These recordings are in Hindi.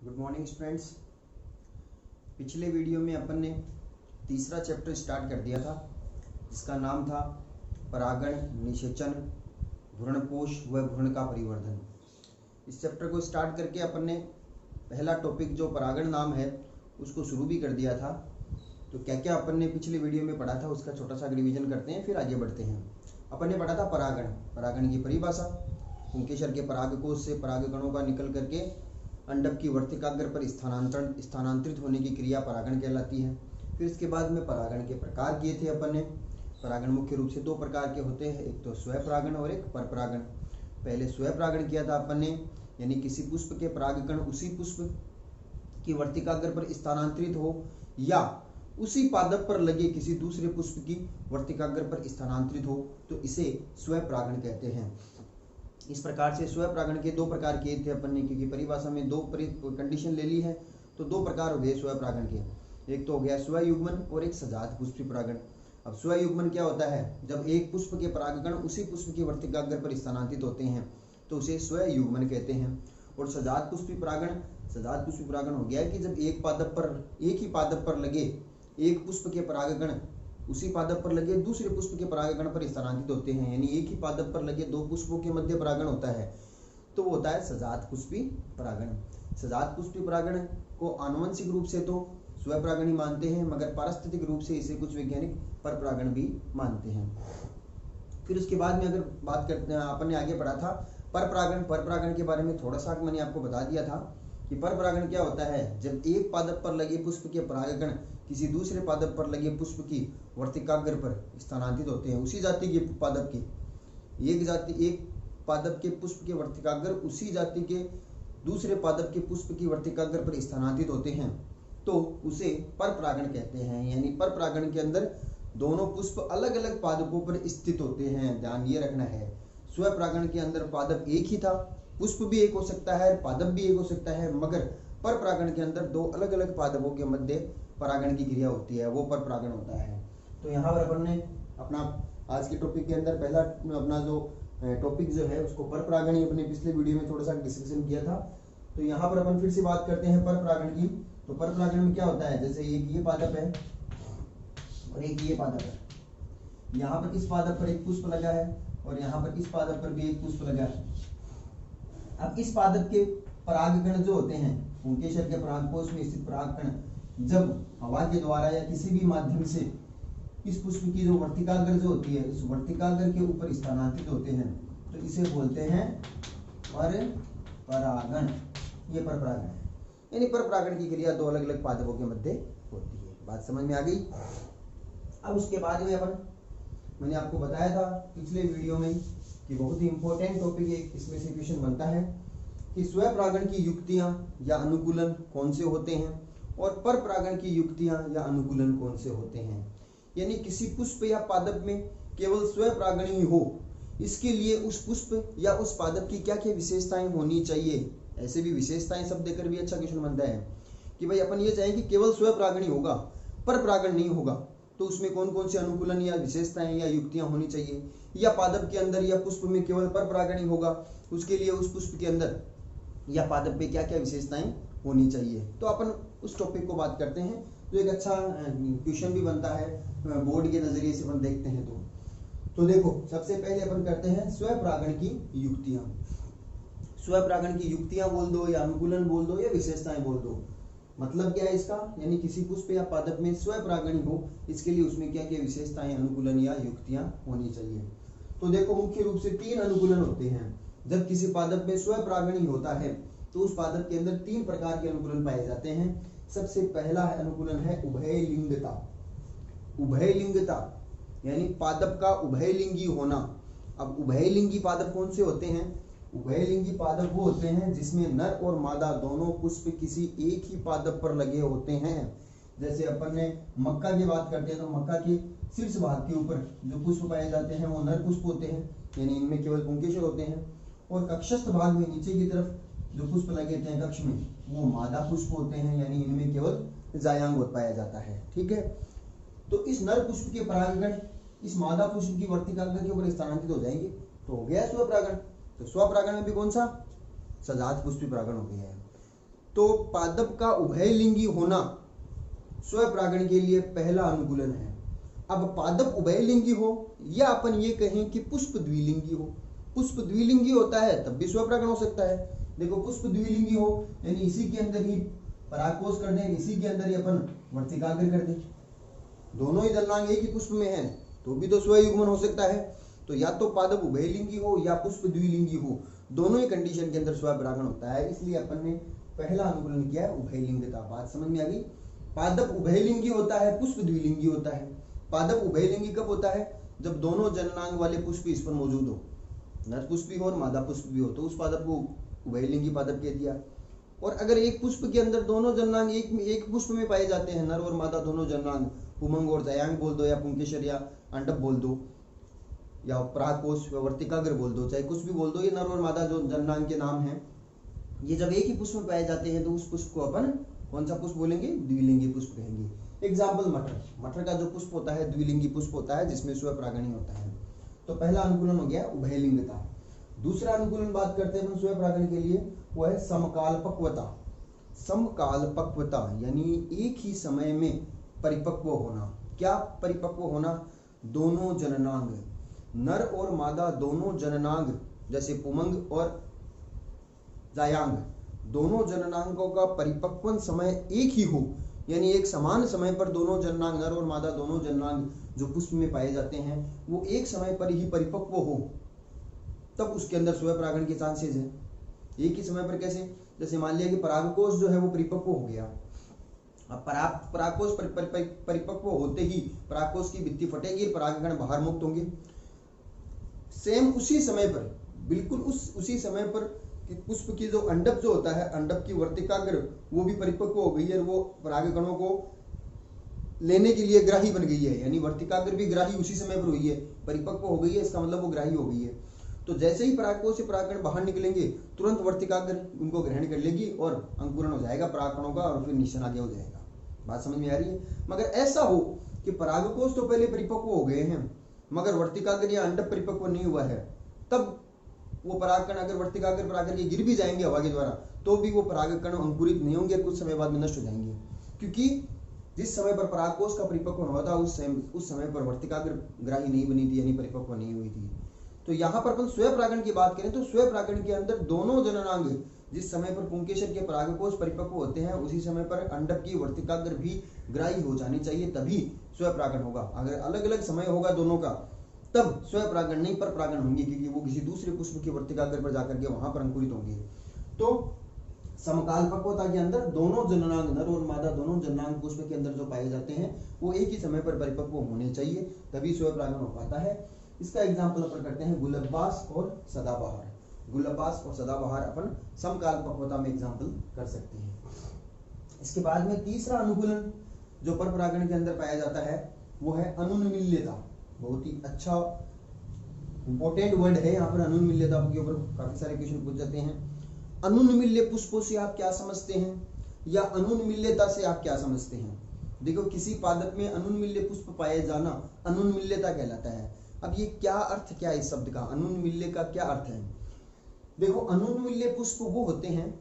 Good morning students. पिछले वीडियो में अपन ने तीसरा चैप्टर स्टार्ट कर दिया था जिसका नाम था परागण, निषेचन, भ्रूणपोष व भ्रूण का परिवर्धन। इस चैप्टर को स्टार्ट करके अपन ने पहला टॉपिक जो परागण नाम है उसको शुरू भी कर दिया था। तो क्या क्या अपन ने पिछले वीडियो में पढ़ा था उसका छोटा सा रिवीजन करते हैं, फिर आगे बढ़ते हैं। अपन ने पढ़ा था परागण, परागण की परिभाषा, पुंकेसर के परागकोश से परागकणों का निकल करके अंडक की वर्तिकाग्र पर स्थानांतरित होने की क्रिया परागण कहलाती है। फिर इसके बाद में परागण के प्रकार किए थे अपन ने। परागण मुख्य रूप से दो प्रकार के होते हैं, एक तो स्वपरागण और एक परपरागण। पहले स्वपरागण किया था अपन ने, यानी किसी पुष्प के परागकण उसी पुष्प की वर्तिकाग्र पर स्थानांतरित हो या उसी पादप पर लगे किसी दूसरे पुष्प की वर्तिकाग्र पर स्थानांतरित हो तो इसे स्वपरागण कहते हैं। इस प्रकार से स्वपरागण के दो प्रकार किए थे अपन ने, क्योंकि परिभाषा में दो कंडीशन ले ली है तो दो प्रकार हो गए स्वपरागण के। एक तो हो गया स्वयुग्मन और एक सजात पुष्पी परागण। अब स्वयुग्मन क्या होता है? जब एक पुष्प के परागकण उसी पुष्प की वर्तिकाग्र पर स्थानांतरित होते हैं तो उसे स्वयुग्मन कहते हैं। और सजात पुष्पी परागण हो गया कि जब एक ही पादप पर लगे एक पुष्प के परागकण उसी पादप पर लगे दूसरे पुष्प के परागकण पर स्थानांतरित होते हैं, यानी एक ही पादप पर लगे दो पुष्पों के मध्य परागण होता है तो वो होता है सजात पुष्पी परागण। सजात पुष्पी परागण को आनुवंशिक रूप से तो स्वपरागण ही मानते हैं, मगर पारिस्थितिक रूप से इसे कुछ वैज्ञानिक परपरागण भी मानते हैं। फिर उसके बाद में अगर बात करते हैं, अपन ने आगे पढ़ा था परपरागण के बारे में थोड़ा सा मैंने आपको बता दिया था कि परपरागण क्या होता है। जब एक पादप पर लगे पुष्प के परागकण किसी दूसरे पादप पर लगे पुष्प की वर्तिकाग्र पर स्थानांतरित होते हैं, उसी जाति के पादप के एक पादप के पुष्प के वर्तिकाग्र उसी जाति के दूसरे पादप के पुष्प की वर्तिकाग्र पर स्थानांतरित होते हैं तो उसे परपरागण कहते हैं। यानी परपरागण के अंदर दोनों पुष्प अलग अलग पादपों पर स्थित होते हैं, ध्यान ये रखना है। स्वपरागण के अंदर पादप एक ही था, पुष्प भी एक हो सकता है, पादप भी एक हो सकता है, मगर परपरागण के अंदर दो अलग अलग पादपों के मध्य परागण की क्रिया होती है, वो परपरागण होता है। तो यहाँ पर अपन ने अपना आज के टॉपिक के अंदर पहला अपना जो टॉपिक जो है उसको परपरागण ही अपने पिछले वीडियो में थोड़ा सा डिस्कशन किया था। तो यहाँ पर अपन फिर से बात करते हैं परपरागण की। तो परपरागण में क्या होता है, जैसे एक ये पादप है और एक ये पादप है, यहाँ पर इस पादप पर एक पुष्प लगा है और यहाँ पर इस पादप पर भी एक पुष्प लगा है। अब इस पादप के परागकण जो होते हैं, पुंकेसर के परागकोश में स्थित परागकण जब हवा के द्वारा या किसी भी माध्यम से इस पुष्प की जो वर्तिकाग्र जो होती है उस वर्तिकाग्र के ऊपर स्थानांतरित होते हैं तो इसे बोलते हैं परपरागण। ये परपरागण है, यानी परपरागण की क्रिया दो अलग अलग पादपों के मध्य होती है। बात समझ में आ गई? अब उसके बाद में मैंने आपको बताया था पिछले वीडियो में कि बहुत ही इंपॉर्टेंट टॉपिक है, इसमें से क्वेश्चन बनता है कि स्वपरागण की युक्तियां या अनुकूलन कौन से होते हैं और परपरागण की युक्तियां या अनुकूलन कौन से होते हैं। यानी किसी पुष्प या पादप में केवल स्वपरागण ही हो, इसके लिए उस पुष्प या उस पादप की क्या क्या विशेषताएं होनी चाहिए। ऐसे भी विशेषताएं सब देकर भी अच्छा क्वेश्चन बनता है कि भाई अपन ये चाहें कि केवल स्वपरागण ही होगा, परपरागण नहीं होगा, तो उसमें कौन कौन से अनुकूलन या विशेषताएं या युक्तियां होनी चाहिए। या पादप के अंदर या पुष्प में केवल परपरागण ही होगा, उसके लिए उस पुष्प के अंदर या पादप पे क्या क्या विशेषताएं होनी चाहिए। तो अपन उस टॉपिक को बात करते हैं, जो एक अच्छा क्वेश्चन भी बनता है बोर्ड के नजरिए से अपन देखते हैं। तो देखो सबसे पहले अपन करते हैं स्वपरागण की युक्तियां। स्वपरागण की युक्तियां बोल दो या अनुकूलन बोल दो या विशेषताएं बोल दो, मतलब क्या है इसका, यानी किसी पुष्प या पादप में स्वपरागण हो, इसके लिए उसमें क्या क्या विशेषताएं, अनुकूलन या युक्तियां होनी चाहिए। तो देखो मुख्य रूप से तीन अनुकूलन होते हैं। जब किसी पादप में स्वपरागण ही होता है तो उस पादप के अंदर तीन प्रकार के अनुकूलन पाए जाते हैं। सबसे पहला अनुकूलन है उभयलिंगता। उभयलिंगता यानी पादप का उभयलिंगी होना। अब उभयलिंगी पादप कौन से होते हैं? उभयलिंगी पादप वो होते हैं जिसमें नर और मादा दोनों पुष्प किसी एक ही पादप पर लगे होते हैं। जैसे अपन ने मक्का की बात करते हैं तो मक्का के शीर्ष भाग के ऊपर जो पुष्प पाए जाते हैं वो नर पुष्प होते हैं, यानी इनमें केवल पुंकेसर होते हैं। और कक्षस्थ भाग में नीचे की तरफ जो पुष्प लगे थे कक्ष में वो मादा पुष्प होते हैं, यानी इनमें केवल जायांग पाया जाता है। ठीक है, तो इस नर पुष्प के परागकण इस मादा पुष्प की वर्तिकाग्र के ऊपर स्थानांतरित हो जाएंगे तो हो गया स्वपरागण। तो स्वपरागण में भी कौन सा? सजात पुष्पी परागण हो गया है। तो पादप का उभयलिंगी होना स्वपरागण के लिए पहला अनुकूलन है। अब पादप उभयलिंगी हो या अपन ये कहें कि पुष्प द्विलिंगी हो। पुष्प द्विलिंगी होता है तब भी स्वपरागण हो सकता है। देखो पुष्प द्विलिंगी हो यानी इसी के अंदर ही परागकोश कर दें, इसी के अंदर ही अपन वर्तिकाग्र कर दें, दोनों ही जलनांग एक ही पुष्प में है तो भी तो स्वयुग्मन हो सकता है। तो या तो पादप उभयलिंगी हो या पुष्प द्विलिंगी हो, दोनों ही कंडीशन के अंदर स्वपरागण होता है। इसलिए अपन ने पहला अनुकूलन किया है उभयलिंगता। बात समझ में आ गई। पादप उभयलिंगी होता है, पुष्प द्विलिंगी होता है। पादप उभयलिंगी कब होता है? जब दोनों जननांग वाले पुष्प इस पर मौजूद हो, नर पुष्प भी हो और मादा पुष्प भी हो, तो उस पादप को उभयलिंगी पादप कह दिया। और अगर एक पुष्प के अंदर दोनों जननांग एक पुष्प में पाए जाते हैं, नर और मादा दोनों जननांग, पुमंग और जयांग बोल दो या पुंकेशर या अंडप बोल दो या परागकोश वर्तिकाग्र बोल दो, चाहे कुछ भी बोल दो, ये नर और मादा जो जननांग के नाम हैं, ये जब एक ही पुष्प में पाए जाते हैं तो उस पुष्प को अपन कौन सा पुष्प बोलेंगे? द्विलिंगी पुष्प कहेंगे। एग्जाम्पल मटर, मटर का जो पुष्प होता है द्विलिंगी पुष्प होता है जिसमें स्वपरागणी होता है। तो पहला अनुकूलन हो गया उभयलिंगता। दूसरा अनुकूलन बात करते हैं स्वपरागण के लिए, वो है समकालपक्वता। समकालपक्वता यानी एक ही समय में परिपक्व होना। क्या परिपक्व होना? दोनों जननांग, नर और मादा दोनों जननांग, जैसे पुमंग और जायांग, दोनों जननांगों का परिपक्वन समय एक ही हो, यानी एक समान समय पर दोनों जननांग, नर और मादा दोनों जननांग जो पुष्प में पाए जाते हैं वो एक समय पर ही परिपक्व हो, तब उसके अंदर स्वपरागण के चांसेस है। एक ही समय पर कैसे? जैसे मान लिया कि परागकोश जो है वो परिपक्व हो गया। अब परागकोश परिपक्व होते ही परागकोश की भित्ति फटेगी, परागकण बाहर मुक्त होंगे। सेम उसी समय पर, बिल्कुल उसी समय पर कि पुष्प की जो अंडप जो होता है, अंडप की वर्तिकाग्र वो भी परिपक्व हो गई है और वो परागकणों को लेने के लिए ग्राही बन गई है, यानी वर्तिकाग्र भी ग्राही उसी समय पर हुई है, परिपक्व हो गई है, इसका मतलब वो ग्राही हो गई है। तो जैसे ही परागकोश से परागकण बाहर निकलेंगे तुरंत वर्तिकाग्र उनको ग्रहण कर लेगी और अंकुरण हो जाएगा परागकणों का और फिर निशान आगे हो जाएगा। बात समझ में आ रही है? मगर ऐसा हो कि परागकोश तो पहले परिपक्व हो गए हैं मगर वर्तिकाग्र या अंडप परिपक्व नहीं हुआ है, तब वो परागकण अगर वर्तिकाग्र परागकण के गिर भी जाएंगे हवा के द्वारा तो भी वो परागकण अंकुरित नहीं होंगे, कुछ समय बाद में नष्ट हो जाएंगे, क्योंकि जिस समय पर परागकोश का परिपक्व हुआ था उस समय पर वर्तिकाग्र ग्राही नहीं बनी थी, यानी परिपक्व नहीं हुई थी। तो यहाँ पर अपन स्वपरागण की बात करें तो स्वपरागण के अंदर दोनों जननांग जिस समय पर पुंकेसर के परागकोश परिपक्व होते हैं उसी समय पर अंडप की वर्तिकाग्र भी ग्राही हो जानी चाहिए, तभी स्वपरागण होगा। अगर अलग अलग समय होगा दोनों का तब स्वपरागण नहीं पर परागण होंगे, क्योंकि वो किसी दूसरे पुष्प की वर्तिकाग्र पर जाकर के वहां पर अंकुरित होंगे। तो समकालपक्वता के अंदर दोनों जननांग, नर और मादा दोनों जननांग पुष्प के अंदर जो पाए जाते हैं वो एक ही समय पर परिपक्व होने चाहिए, तभी स्वपरागण हो पाता है। इसका एग्जाम्पल अपन करते हैं गुलबबास और सदाबहार। गुलबबास और सदाबहार अपन समकालपक्वता में एग्जाम्पल कर सकते हैं। इसके बाद में तीसरा अनुकूलन जो परपरागण के अंदर पाया जाता है वो है अनुन्मील्यता। बहुत ही अच्छा इंपॉर्टेंट वर्ड है यहाँ पर अनुन्मील्यता के ऊपर काफी सारे क्वेश्चन पूछ जाते हैं। अनुन्मील्य पुष्पों से आप क्या समझते हैं या अनुन्मील्यता से आप क्या समझते हैं? देखो किसी पादप में अनुन्मील्य पुष्प पाए जाना अनुन्मील्यता कहलाता है। अब ये क्या अर्थ, क्या है इस शब्द का, अनुन्मील्य का क्या अर्थ है? देखो अनुन्मील्य पुष्प वो होते हैं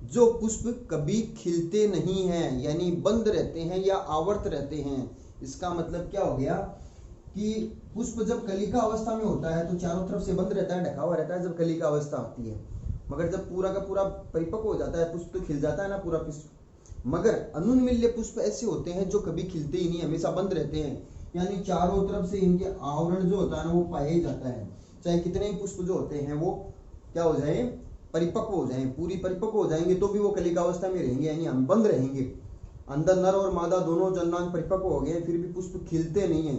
जो पुष्प कभी खिलते नहीं हैं, यानी बंद रहते हैं या आवर्त रहते हैं। इसका मतलब क्या हो गया कि पुष्प जब कलिका अवस्था में होता है तो चारों तरफ से बंद रहता है, ढका हुआ रहता है जब कलिका अवस्था होती है, मगर जब पूरा का पूरा परिपक्व हो जाता है पुष्प तो खिल जाता है ना पूरा पुष्प। मगर अनुन्मील्य पुष्प ऐसे होते हैं जो कभी खिलते ही नहीं, हमेशा बंद रहते हैं, यानी चारों तरफ से इनके आवरण जो होता है ना वो पाया ही जाता है। चाहे कितने ही पुष्प जो होते हैं वो क्या हो जाए, परिपक्व हो जाए, पूरी परिपक्व हो जाएंगे तो भी वो कलिका अवस्था में रहेंगे, यानी हम बंद रहेंगे। अंदर नर और मादा दोनों जननांग परिपक्व हो गए फिर भी पुष्प खिलते नहीं है,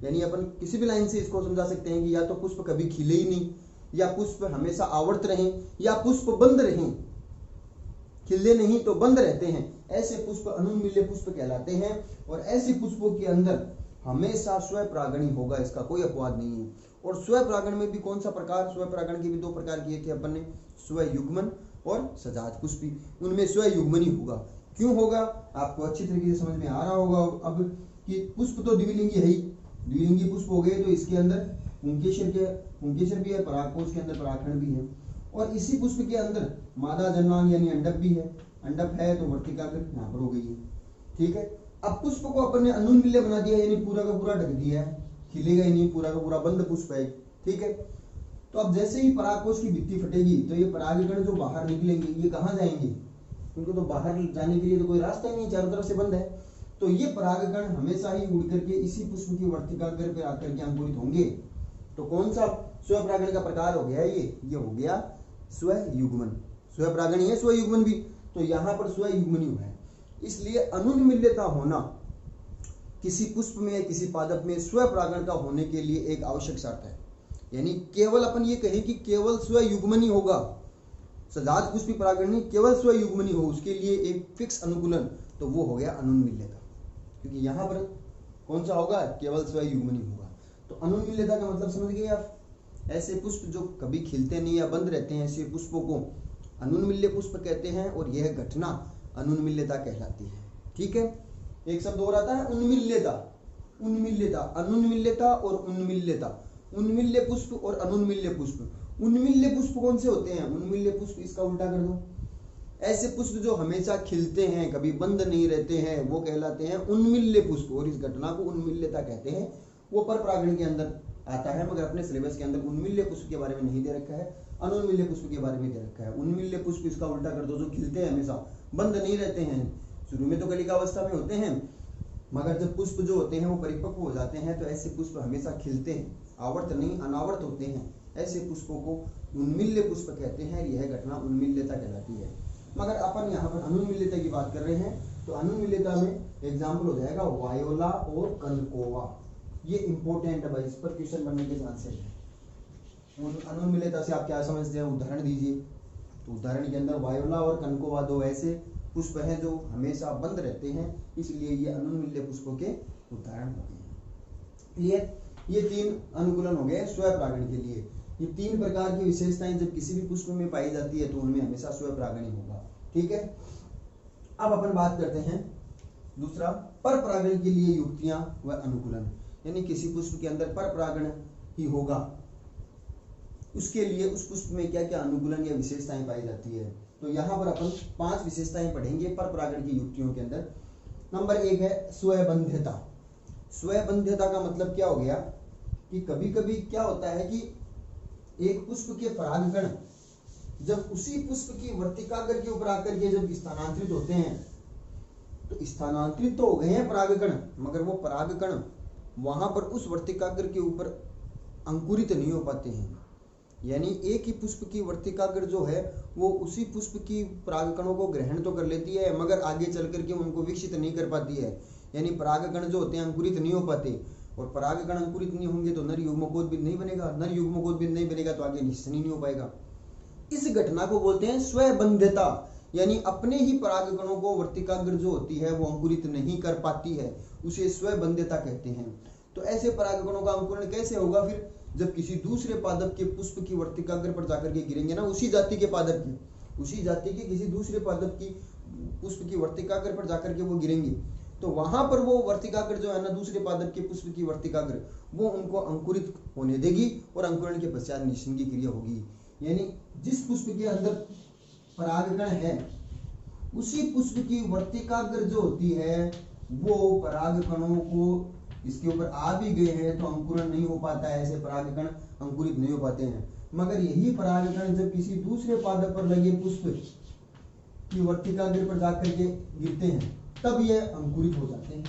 यानी अपन किसी भी लाइन से इसको समझा सकते हैं कि या तो पुष्प कभी खिले ही नहीं, या पुष्प हमेशा आवर्त रहें, या पुष्प बंद रहें, खिले नहीं तो बंद रहते हैं। ऐसे पुष्प अनुन्मील्य पुष्प कहलाते हैं और ऐसे पुष्पों के अंदर हमेशा स्वपरागणी होगा, इसका कोई अपवाद नहीं है। और स्वपरागण में भी कौन सा प्रकार, स्वपरागण के भी दो प्रकार किए थे अपन ने, स्वयुग्मन और सजात पुष्पी। उनमें स्वयुग्मन ही होगा। क्यों होगा आपको अच्छी तरीके से समझ में आ रहा होगा अब कि पुष्प तो द्विलिंगी है ही, द्विलिंगी पुष्प हो गए तो इसके अंदर पुंकेसर भी है, परागकोश के अंदर परागकण भी है, और इसी पुष्प के अंदर मादा जननांग यानी अंडक भी है, अंडक है तो वर्तिकाग्र यहाँ पर हो गई है। ठीक है, अब पुष्प को अपन ने अनुन्मील्य बना दिया, यानी पूरा का पूरा ढक दिया है, खिलेगा ही नहीं, पूरा का पूरा बंद पुष्प है। ठीक है, तो अब जैसे ही परागकोश की भित्ति फटेगी तो ये परागकण जो बाहर निकलेंगे ये कहाँ जाएंगे, उनको तो बाहर जाने के लिए तो कोई रास्ता ही नहीं, चारों तरफ से बंद है। तो ये परागकण हमेशा ही उड़ करके इसी पुष्प की वर्तिकाग्र पर आकर के अंकुरित होंगे। तो कौन सा स्वपरागण का प्रकार हो गया ये हो गया स्वयुग्मन। स्वपरागण ही है, स्वयुग्मन भी, तो यहाँ पर स्वयुग्मन युग है। इसलिए अनुन्मील्यता होना किसी पुष्प में या किसी पादप में स्वपरागण का होने के लिए एक आवश्यक शर्त है। यानी केवल अपन ये कहें कि केवल स्वयुग्मन ही होगा, सजात पुष्पी परागण नहीं, केवल स्वयुग्मन ही हो, उसके लिए एक फिक्स अनुकूलन, तो वो हो गया अनुन्मील्यता। क्योंकि यहाँ पर कौन सा होगा, केवल स्वयुग्मन ही होगा। तो अनुन्मील्यता का मतलब समझ गए आप। ऐसे पुष्प जो कभी खिलते नहीं या बंद रहते हैं, ऐसे पुष्पों को अनुन्मील्य पुष्प कहते हैं, और यह घटना अनुन्मील्यता कहलाती है। ठीक है, एक शब्द और आता है उन्मील्यता। उन्मील्यता, अनुन्मील्यता और उन्मील्यता। उन्मील्य पुष्प और अनुन्मील्य पुष्प। उन्मील्य पुष्प कौन से होते हैं, उन्मील्य पुष्प इसका उल्टा कर दो, ऐसे पुष्प जो हमेशा खिलते हैं, कभी बंद नहीं रहते हैं, वो कहलाते हैं उन्मील्य पुष्प, और इस घटना को उन्मील्यता कहते हैं। वो पर परागण के अंदर आता है, मगर अपने सिलेबस के अंदर उन्मील्य पुष्प के बारे में नहीं दे रखा है, अनुन्मील्य पुष्प के बारे में दे रखा है। उन्मील्य पुष्प इसका उल्टा कर दो, जो खिलते हैं, हमेशा बंद नहीं रहते हैं, शुरू में तो कलिका अवस्था में होते हैं, मगर जब पुष्प जो होते हैं वो परिपक्व हो जाते हैं तो ऐसे पुष्प हमेशा खिलते हैं, आवर्त नहीं अनावर्त होते हैं। ऐसे पुष्पों को उन्मील्य पुष्प कहते हैं। यह घटना उन्मील्यता कहलाती है। मगर अपन यहाँ पर अनुन्मील्यता की बात कर रहे हैं, तो अनुन्मील्यता में एग्जाम्पल हो जाएगा वायोला और कनकोवा। ये इंपॉर्टेंट है भाई, इस पर क्वेश्चन बनने के चांसेस है। अनुन्मील्यता से आप क्या समझते हैं, उदाहरण दीजिए। तो उदाहरण के अंदर वायोला और कनकोवा दो ऐसे पुष्प हैं जो हमेशा बंद रहते हैं, इसलिए ये अनुन्मील्य पुष्पों के उदाहरण हो गए। क्लियर, ये तीन अनुकूलन हो गए स्वपरागण के लिए। ये तीन प्रकार की विशेषताएं जब किसी भी पुष्प में पाई जाती है तो उनमें हमेशा स्वपरागण ही होगा। ठीक है, अब अपन बात करते हैं दूसरा, पर परागण के लिए युक्तियां व अनुकूलन। यानी किसी पुष्प के अंदर पर परागण ही होगा, उसके लिए उस पुष्प में क्या क्या अनुकूलन या विशेषताएं पाई जाती है। तो यहाँ पर अपन 5 विशेषताएं पढ़ेंगे पर परागण की युक्तियों के अंदर। नंबर 1 है स्वयबंध्यता। स्वयबंध्यता का मतलब क्या हो गया कि कभी कभी क्या होता है कि एक पुष्प के परागकण जब उसी पुष्प की वर्तिकाग्र के ऊपर आकर के जब स्थानांतरित होते हैं, तो स्थानांतरित तो हो गए हैं परागकण, मगर वो परागकण वहां पर उस वर्तिकाग्र के ऊपर अंकुरित नहीं हो पाते हैं। यानी एक ही पुष्प की वर्तिकाग्र जो है वो उसी पुष्प की परागकणों को ग्रहण तो कर लेती है, मगर आगे चल करके उनको विकसित नहीं कर पाती है। यानी परागकण जो होते हैं अंकुरित नहीं हो पाते, और परागकण अंकुरित नहीं होंगे तो नर युग्मकोद्भिद नहीं बनेगा, नर युग्मकोद्भिद नहीं बनेगा तो आगे निषेचन ही नहीं हो पाएगा। इस घटना को बोलते हैं स्वयबंध्यता। यानी अपने ही परागकणों को वर्तिकाग्र जो होती है वो अंकुरित नहीं कर पाती है, उसे स्वयबंध्यता कहते हैं। तो ऐसे परागकणों का अंकुरण कैसे होगा फिर, जब किसी दूसरे पादप के पुष्प की वर्तिकाग्र पर जाकर के गिरेंगे ना, उसी जाति के पादप की, उसी जाति के किसी दूसरे पादप की पुष्प की वर्तिकाग्र पर जाकर के वो गिरेंगे, तो वहां पर वो वर्तिकाग्र जो है ना, दूसरे पादप के पुष्प की वर्तिकाग्र, वो उनको अंकुरित होने देगी और अंकुरण के पश्चात निषेचन की क्रिया होगी। यानी जिस पुष्प के अंदर परागकण है उसी पुष्प की वर्तिकाग्र जो होती है वो परागकणों को इसके ऊपर आ भी गए हैं तो अंकुरण नहीं हो पाता है, ऐसे परागकण अंकुरित नहीं हो पाते हैं। मगर यही परागकण जब किसी दूसरे पादप पर लगे पुष्प की वर्तिकाग्र पर जाकर के गिरते हैं तब ये अंकुरित हो जाते हैं।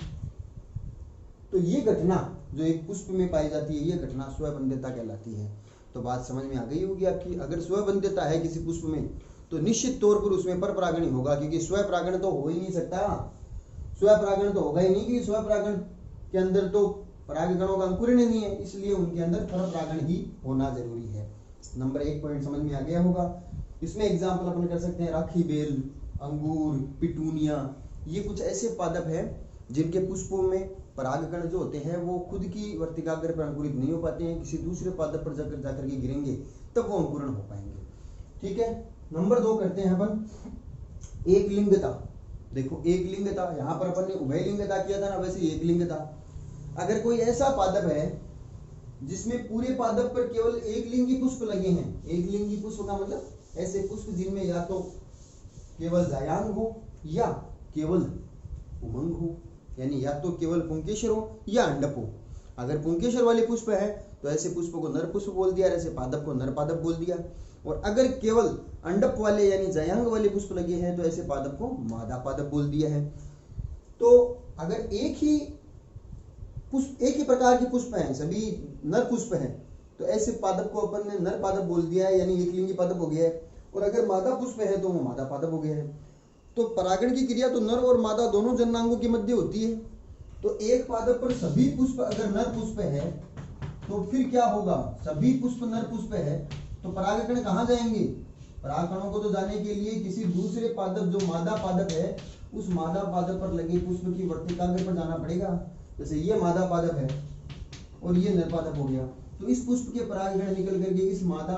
तो ये घटना जो एक पुष्प में पाई जाती है, ये घटना स्वयबंध्यता कहलाती है। तो बात समझ में आ गई होगी आपकी। अगर स्वयबंध्यता है किसी पुष्प में तो निश्चित तौर पर उसमें पर परागण ही होगा, क्योंकि स्वयपरागण तो हो ही नहीं सकता, स्वयपरागण तो होगा ही नहीं, क्योंकि स्वयपरागण के अंदर तो परागकणों का अंकुरण नहीं है, इसलिए उनके अंदर पर परागण ही होना जरूरी है। नंबर 1 पॉइंट समझ में आ गया होगा। इसमें एग्जाम्पल अपन कर सकते हैं राखी बेल, अंगूर, पिटूनिया। ये कुछ ऐसे पादप हैं जिनके पुष्पों में परागकण जो होते हैं वो खुद की वर्तिकाग्र पर अंकुरित नहीं हो पाते हैं, किसी दूसरे पादप पर जाकर के गिरेंगे तब वो अंकुरण हो पाएंगे। ठीक है, नंबर 2 करते हैं अपन एक लिंगता। देखो एक लिंगता, यहाँ पर अपन ने उभय लिंगता किया था ना, वैसे एक लिंगता। अगर कोई ऐसा पादप है जिसमें पूरे पादप पर केवल एक लिंगी पुष्प लगे हैं, एक लिंगी पुष्प का मतलब ऐसे पुष्प जिनमें या तो केवल जायांग हो या केवल उमंग हो, यानी या तो केवल पुंकेसर हो या अंडप हो। अगर पुंकेसर वाले पुष्प है तो ऐसे पुष्प को नर पुष्प बोल दिया, ऐसे पादप को नर पादप बोल दिया। और अगर केवल अंडप वाले यानी जयांग वाले पुष्प लगे हैं तो ऐसे पादप को मादा पादप बोल दिया है। तो अगर एक ही प्रकार के पुष्प हैं, सभी नर पुष्प हैं, तो ऐसे पादप को अपन ने नर पादप बोल दिया है, यानी एक लिंगी पादप हो गया है। और अगर मादा पुष्प है तो वो मादा पादप हो गया है। तो परागण की क्रिया तो नर और मादा दोनों जननांगों के मध्य होती है। तो एक पादप पर सभी पुष्प अगर नर पुष्प है तो फिर क्या होगा, सभी पुष्प नर पुष्प है तो परागकण कहाँ जाएंगे, परागकणों को तो जाने के लिए किसी दूसरे पादप जो मादा पादप है उस मादा पादप पर लगे पुष्प की वर्तिकाग्र पर जाना पड़ेगा। जैसे ये मादा पादप है और ये नर पादप हो गया, तो इस पुष्प के परागकण निकल करके इस मादा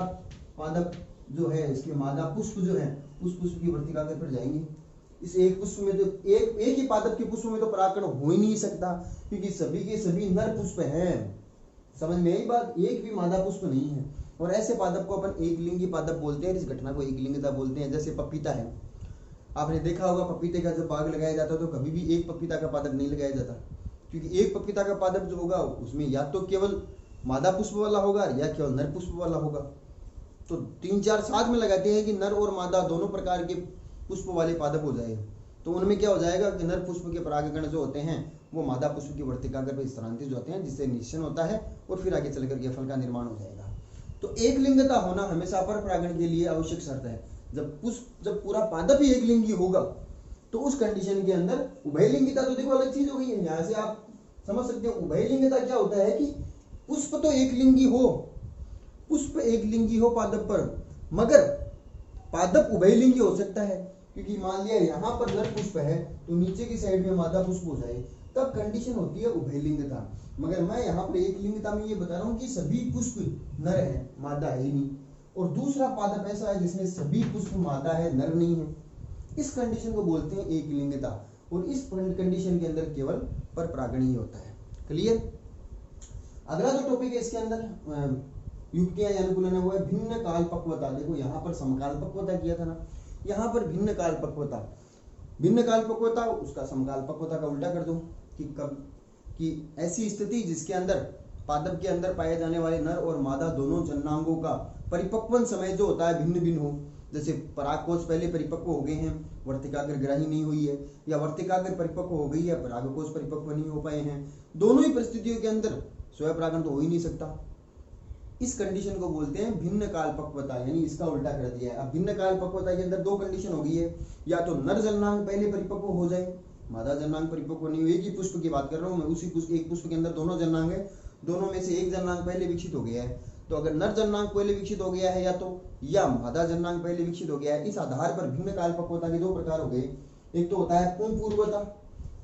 पादप जो है, इसके मादा पुष्प जो है उस पुष्प की वर्तिकाग्र पर जाएंगे। इस एक पुष्प में तो एक ही पादप के पुष्प में तो परागकण हो ही नहीं सकता, क्योंकि सभी के सभी नर पुष्प हैं। समझ में आई बात, एक भी मादा पुष्प नहीं है। और ऐसे पादप को अपन एक लिंगी पादप बोलते हैं, इस घटना को एक लिंगता बोलते हैं। जैसे पपीता है, आपने देखा होगा पपीते का जब बाग लगाया जाता है तो कभी भी एक पपीता का पादप नहीं लगाया जाता, क्योंकि एक पपीता का पादप जो होगा उसमें या तो केवल मादा पुष्प वाला होगा या केवल नर पुष्प वाला होगा। तो 3-4 साथ में लगाते हैं कि नर और मादा दोनों प्रकार के पुष्प वाले पादप हो जाए, तो उनमें क्या हो जाएगा कि नर पुष्प के परागकण जो होते हैं वो मादा पुष्प की वर्तिकाग्र पर स्थानांतरित होते हैं, जिससे निषेचन होता है और फिर आगे चल करके फल का निर्माण हो जाएगा। तो एक लिंगता होना हमेशा पर परागण के लिए आवश्यक शर्त है। जब पूरा पादप ही एक लिंगी होगा तो उस कंडीशन के अंदर उभयलिंगिता तो देखो अलग चीज हो गई है। यहाँ से आप समझ सकते हो उभयलिंगिता क्या होता है कि पुष्प तो एक लिंगी हो, पुष्प एक लिंगी हो पादप पर, मगर पादप उभयलिंगी हो सकता है, क्योंकि मान लिया यहाँ पर नर पुष्प है तो नीचे की साइड में मादा पुष्प हो जाए, तब कंडीशन होती है उभयलिंगता। मगर मैं यहाँ पर एक लिंगता में ये बता रहा हूँ कि सभी पुष्प नर है, मादा है ही नहीं। और दूसरा पादप ऐसा है जिसमें सभी पुष्प मादा है, नर नहीं है, इस कंडीशन को बोलते हैं एक लिंगता। और इस कंडीशन के अंदर केवल पर परागण ही होता है। क्लियर। अगला जो टॉपिक है इसके अंदर युक्तियां या अनुकूलन है वो है भिन्न काल पक्वता। देखो यहाँ पर समकाल पक्वता किया था ना, यहाँ पर भिन्न काल पक्वता। भिन्न काल पक्वता उसका समकाल पक्वता का उल्टा कर दो कि ऐसी स्थिति जिसके अंदर पादप के अंदर पाए जाने वाले नर और मादा दोनों जननांगों का परिपक्वन समय जो होता है भिन्न भिन्न हो। जैसे परागकोश पहले परिपक्व हो गए हैं, वर्तिकाग्र ग्राही नहीं हुई है, या वर्तिकाग्र परिपक्व हो गई है, परागकोश परिपक्व नहीं हो पाए हैं। दोनों ही परिस्थितियों के अंदर स्वयं परागण तो हो ही नहीं सकता। इस कंडीशन को बोलते हैं भिन्न काल पक्वता, यानी इसका उल्टा कर दिया है। अब भिन्न काल पक्वता के अंदर दो कंडीशन हो गई है, या तो नर जननांग पहले परिपक्व हो जाए, मादा जननांग परिपक्व नहीं हुई। एक ही पुष्प की बात कर रहा हूँ मैं, उसी एक पुष्प के अंदर दोनों जननांग है, दोनों में से एक जननांग पहले विकसित हो गया है। तो अगर नर जननांग पहले विकसित हो गया है या मादा जननांग पहले विकसित हो गया है, इस आधार पर भिन्न काल पक्वता के दो प्रकार हो गए। एक तो होता है पुंपूर्वता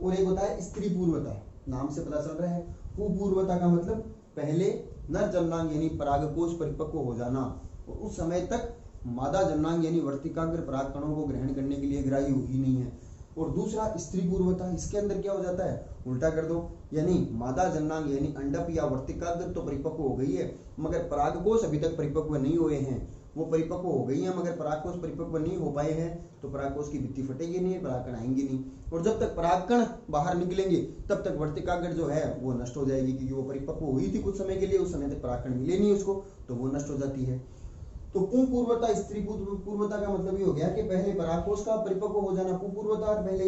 और एक होता है स्त्री पूर्वता। नाम से पता चल रहा है, पुंपूर्वता का मतलब पहले नर जननांग यानी परागकोश परिपक्व हो जाना और उस समय तक मादा जननांग यानी वर्तिकाग्र परागकणों को ग्रहण करने के लिए ग्राही हुई नहीं है। और दूसरा स्त्री पूर्वता, इसके अंदर क्या हो जाता है, उल्टा कर दो, यानी मादा जननांग यानी अंडप या वर्तिकाग्र तो परिपक्व हो गई है मगर परागकोश अभी तक परिपक्व नहीं हुए हैं। वो परिपक्व हो गई है मगर परागकोश परिपक्व नहीं हो पाए हैं, तो परागकोश की भित्ति फटेगी नहीं, परागकण आएंगे नहीं। और जब तक परागकण बाहर निकलेंगे तब तक वर्तिकाग्र जो है वो नष्ट हो जाएगी, क्योंकि वो परिपक्व हुई थी कुछ समय के लिए, उस समय तक परागकण मिले नहीं उसको, तो वो नष्ट हो जाती है। तो पुंपूर्वता स्त्री पूर्वता का मतलब ये हो गया कि पहले परागकोश का परिपक्व हो जाना पुंपूर्वता और पहले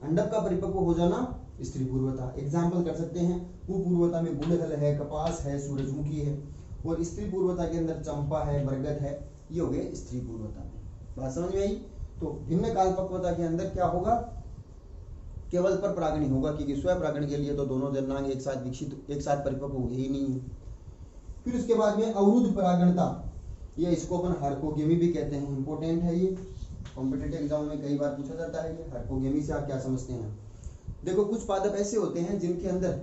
अंडक का परिपक्व हो जाना स्त्री पूर्वता। एग्जाम्पल कर सकते हैं, पुंपूर्वता में गुड़हल है, कपास है, सूरजमुखी है, और स्त्री पूर्वता के अंदर चंपा है, बरगद है, ये हो गए स्त्री पूर्वता में। बात समझ में आई। तो भिन्न काल पक्वता के अंदर क्या होगा, केवल पर परागण ही होगा, क्योंकि स्वयं परागण के लिए तो दोनों जननांग एक साथ परिपक्व हो ही नहीं है। फिर उसके बाद में अवरुद्ध परागणता, ये इसको अपन हार्कोगेमी भी कहते हैं। इंपॉर्टेंट है ये, कॉम्पिटिटिव एग्जाम में कई बार पूछा जाता है कि हार्कोगेमी से आप क्या समझते हैं। देखो कुछ पादप ऐसे होते हैं जिनके अंदर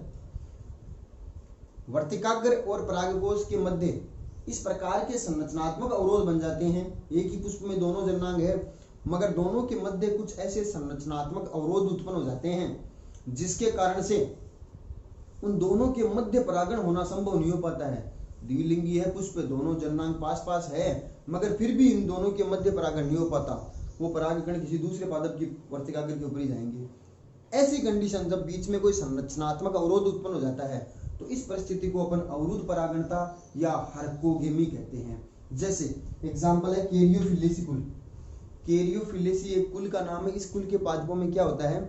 वर्तिकाग्र और परागकोश के मध्य इस प्रकार के संरचनात्मक अवरोध बन जाते हैं। एक ही पुष्प में दोनों जननांग है मगर दोनों के मध्य कुछ ऐसे संरचनात्मक अवरोध उत्पन्न हो जाते हैं जिसके कारण से उन दोनों के मध्य परागण होना संभव नहीं हो पाता है। द्विलिंगी है पुष्प, दोनों जननांग पास पास है मगर फिर भी इन दोनों के मध्य परागण नहीं हो पाता। वो परागकण किसी दूसरे पादप की वर्तिकाग्र के ऊपर ही जाएंगे। ऐसी कंडीशन जब बीच में कोई संरचनात्मक अवरोध उत्पन्न हो जाता है तो इस परिस्थिति को अपन अवरुद्ध परागणता या हर्कोगेमी कहते हैं। जैसे एग्जाम्पल है कैरियोफिलेसी कुल। कैरियोफिलेसी एक कुल का नाम है। इस कुल के पादपों में क्या होता है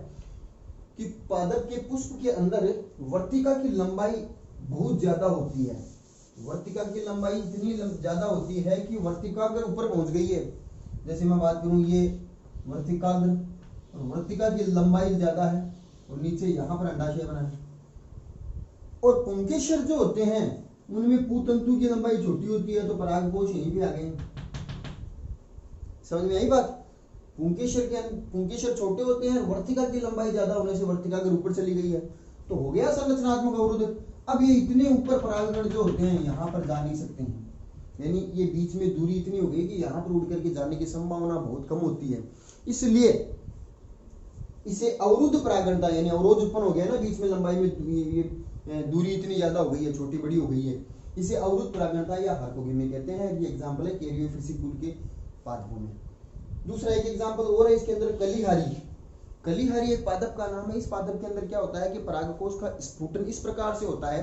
कि पादप के पुष्प के अंदर वर्तिका की लंबाई बहुत ज्यादा होती है। वर्तिका की लंबाई इतनी ज्यादा होती है कि वर्तिकाग्र ऊपर पहुंच गई है। जैसे मैं बात करूं, ये वर्तिकाग्र और वर्तिका की लंबाई ज्यादा है और नीचे यहाँ पर अंडाशय बना है। और पुंकेसर जो होते हैं उनमें पूतंतु की लंबाई छोटी होती है, तो परागकोश यहीं पे आ गए। समझ में आई बात? पुंकेसर छोटे होते हैं, वर्तिका की लंबाई ज्यादा होने से वर्तिकाग्र ऊपर चली गई है, तो हो गया संरचनात्मक अवरोध। अब ये इतने ऊपर परागकण जो होते हैं यहाँ पर जा नहीं सकते हैं, यानी ये बीच में दूरी इतनी हो गई कि यहाँ पर उड़ करके जाने की संभावना बहुत कम होती है। इसलिए इसे अवरुद्ध परागणता यानी अवरोध उत्पन्न हो गया ना, बीच में लंबाई में ये दूरी इतनी ज्यादा हो गई है, छोटी बड़ी हो गई है, इसे अवरुद्ध परागणता या हर्कोगेमी कहते हैं। ये एग्जाम्पल है कैरियोफिलेसी कुल के पादपों में। दूसरा एक एग्जाम्पल और है इसके अंदर, कलीहारी। कलीहारी एक पादप का नाम है। इस पादप के अंदर क्या होता है कि परागकोश का स्फुटन इस प्रकार से होता है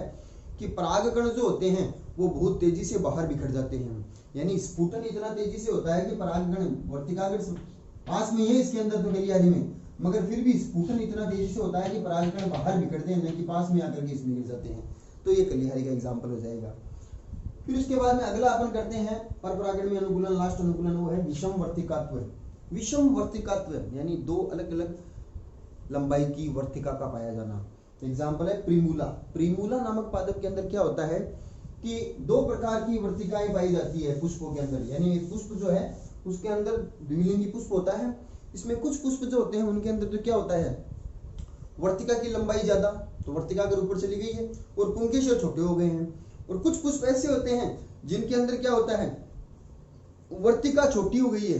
कि परागकण जो होते हैं वो बहुत तेजी से बाहर बिखर जाते हैं। यानी स्फुटन इतना तेजी से होता है कि परागकण वर्तिकाग्र पास में है इसके अंदर तो कलीहारी में, मगर फिर भी स्फुटन इतना तेजी से होता है कि परागकण बाहर बिखरते हैं, न कि पास में आकर के इसमें गिर जाते हैं। तो ये कलीहारी का एग्जाम्पल हो जाएगा। फिर उसके बाद में अगला अपन करते हैं परपरागण में अनुकूलन। लास्ट अनुकूलन वो है विषम वर्तिकात्व। विषम वर्तिकात्व यानी दो अलग अलग लंबाई की वर्तिका का पाया जाना। एग्जाम्पल है प्रीमूला। प्रीमूला नामक पादप के अंदर क्या होता है कि दो प्रकार की वर्तिकाएं पाई जाती है पुष्पों के अंदर। यानी एक पुष्प जो है उसके अंदर द्विलिंगी पुष्प होता है। इसमें कुछ पुष्प जो होते हैं उनके अंदर तो क्या होता है, वर्तिका की लंबाई ज्यादा, तो वर्तिका अगर ऊपर चली गई है और पुंकेसर छोटे हो गए हैं। और कुछ पुष्प ऐसे होते हैं जिनके अंदर क्या होता है, वर्तिका छोटी हो गई है,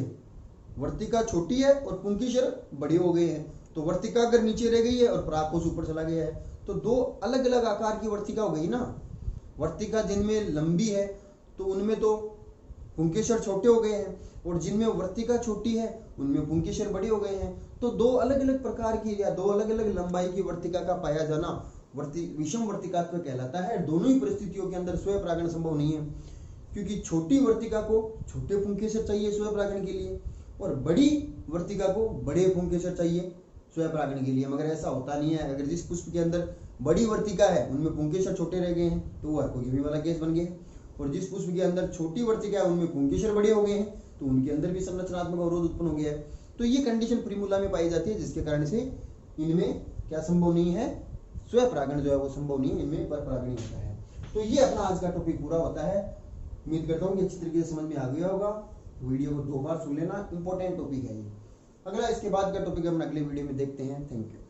वर्तिका छोटी है और पुंकेसर बड़े हो गए हैं, तो वर्तिका अगर नीचे रह गई है और परागकोश ऊपर चला गया है। तो दो अलग अलग आकार की वर्तिका हो गई ना। वर्तिका जिनमें लंबी है तो उनमें तो पुंकेसर छोटे हो गए हैं, और जिनमें वर्तिका छोटी है उनमें पुंकेसर बड़े हो गए हैं। तो दो अलग अलग प्रकार की या दो अलग अलग लंबाई की वर्तिका का पाया जाना विषम वर्तिकात्व कहलाता है। दोनों ही परिस्थितियों के अंदर स्वयं परागण संभव नहीं है, क्योंकि छोटी वर्तिका को छोटे पुंकेसर चाहिए स्वयं परागण के लिए, और बड़ी वर्तिका को बड़े पुंकेसर चाहिए स्वयं परागण के लिए। मगर ऐसा होता नहीं है। अगर जिस पुष्प के अंदर बड़ी वर्तिका है उनमें पुंकेसर छोटे रह गए हैं तो वो हर्कोगेमी वाला केस बन गया, और जिस पुष्प के अंदर छोटी वर्तिका है उनमें पुंकेसर बड़े हो गए हैं तो उनके अंदर भी संरचनात्मक अवरोध उत्पन्न हो गया है। तो ये कंडीशन प्रीमूला में पाई जाती है, जिसके कारण से इनमें क्या संभव नहीं है, स्वयं परागण जो है वो संभव नहीं है, इनमें पर परागण होता है। तो ये अपना आज का टॉपिक पूरा होता है। उम्मीद करता हूँ कि अच्छी तरीके से समझ में आ गया होगा। वीडियो को 2 बार सुन लेना, इंपॉर्टेंट टॉपिक है ये। अगला इसके बाद का टॉपिक हम अगले वीडियो में देखते हैं। Thank you.